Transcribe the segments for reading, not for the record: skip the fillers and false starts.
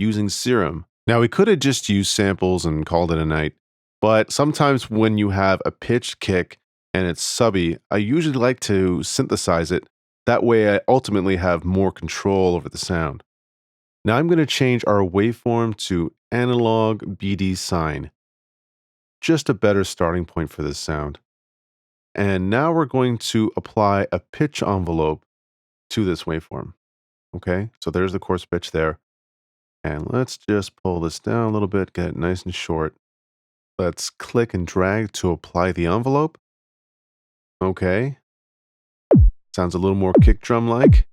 using Serum. Now, we could have just used samples and called it a night, but sometimes when you have a pitched kick and it's subby, I usually like to synthesize it. That way I ultimately have more control over the sound. Now I'm going to change our waveform to analog BD sine. Just a better starting point for this sound. And now we're going to apply a pitch envelope to this waveform. Okay, so there's the coarse pitch there. And let's just pull this down a little bit, get it nice and short. Let's click and drag to apply the envelope. Okay. Sounds a little more kick drum-like.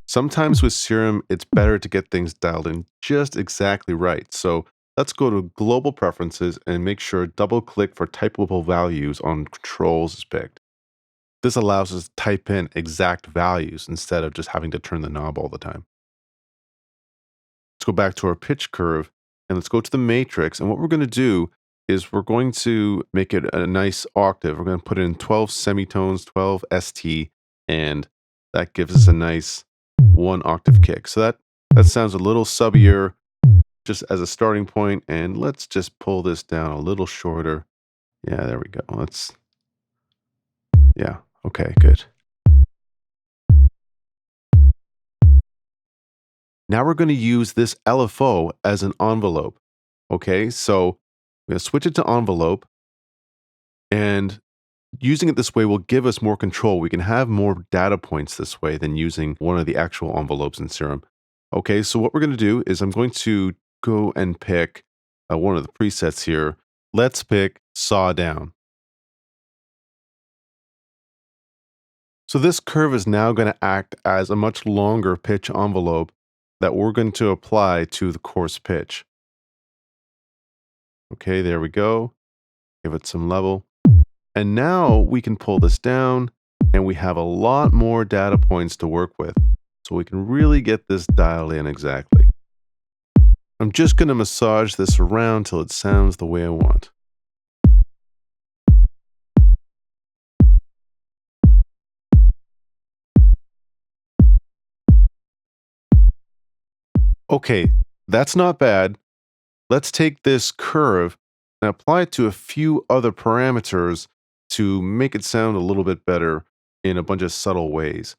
Sometimes with Serum, it's better to get things dialed in just exactly right. So let's go to Global Preferences and make sure double-click for typable values on controls is picked. This allows us to type in exact values instead of just having to turn the knob all the time. Let's go back to our pitch curve and let's go to the matrix. And what we're going to do is we're going to make it a nice octave. We're going to put in 12 semitones, 12 ST, and that gives us a nice 1 octave kick. So that sounds a little subbier just as a starting point. And let's just pull this down a little shorter. Yeah, there we go. Yeah, okay, good. Now we're going to use this LFO as an envelope. Okay, so we're going to switch it to envelope, and using it this way will give us more control. We can have more data points this way than using one of the actual envelopes in Serum. Okay, so what we're going to do is I'm going to go and pick one of the presets here. Let's pick Saw Down. So this curve is now going to act as a much longer pitch envelope that we're going to apply to the coarse pitch. Okay, there we go. Give it some level. And now we can pull this down and we have a lot more data points to work with. So we can really get this dialed in exactly. I'm just going to massage this around till it sounds the way I want. Okay, that's not bad. Let's take this curve and apply it to a few other parameters to make it sound a little bit better in a bunch of subtle ways.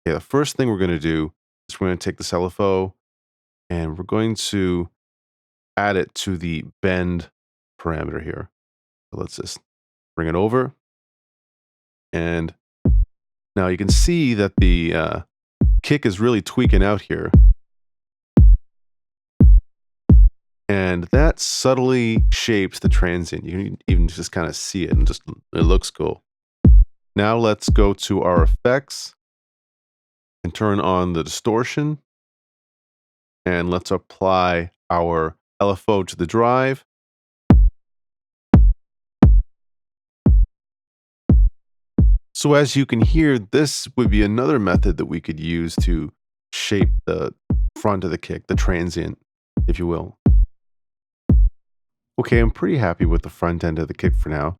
Okay, the first thing we're going to do is we're going to take this LFO and we're going to add it to the bend parameter here. So let's just bring it over. And now you can see that the kick is really tweaking out here. And that subtly shapes the transient. You can even just kind of see it and just it looks cool. Now let's go to our effects and turn on the distortion. And let's apply our LFO to the drive. So as you can hear, this would be another method that we could use to shape the front of the kick, the transient, if you will. Okay, I'm pretty happy with the front end of the kick for now.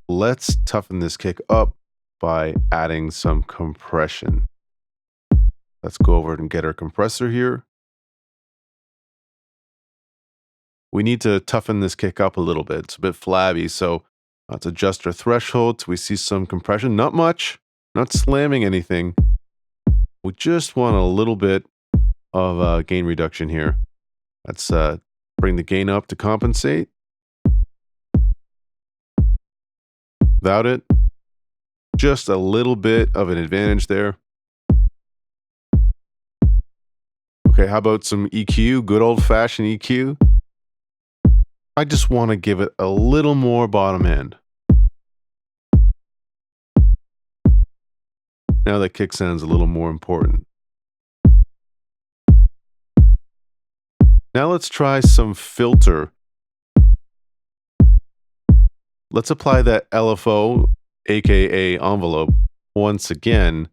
Let's toughen this kick up by adding some compression. Let's go over and get our compressor here. We need to toughen this kick up a little bit. It's a bit flabby, so let's adjust our threshold till we see some compression. Not much, not slamming anything. We just want a little bit of gain reduction here. Let's bring the gain up to compensate. Without it, just a little bit of an advantage there. Okay, how about some EQ, good old-fashioned EQ? I just want to give it a little more bottom end. Now that kick sounds a little more important. Now let's try some filter. Let's apply that LFO, aka envelope, once again.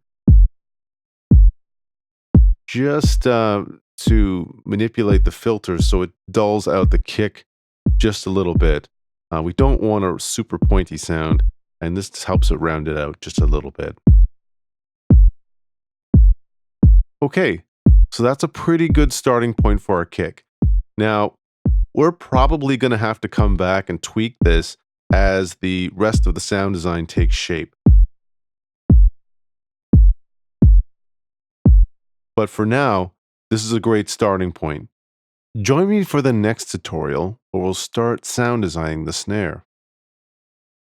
Just to manipulate the filter so it dulls out the kick just a little bit. We don't want a super pointy sound, and this helps it round it out just a little bit. Okay, So that's a pretty good starting point for our kick. Now, we're probably going to have to come back and tweak this as the rest of the sound design takes shape. But for now, this is a great starting point. Join me for the next tutorial where we'll start sound designing the snare.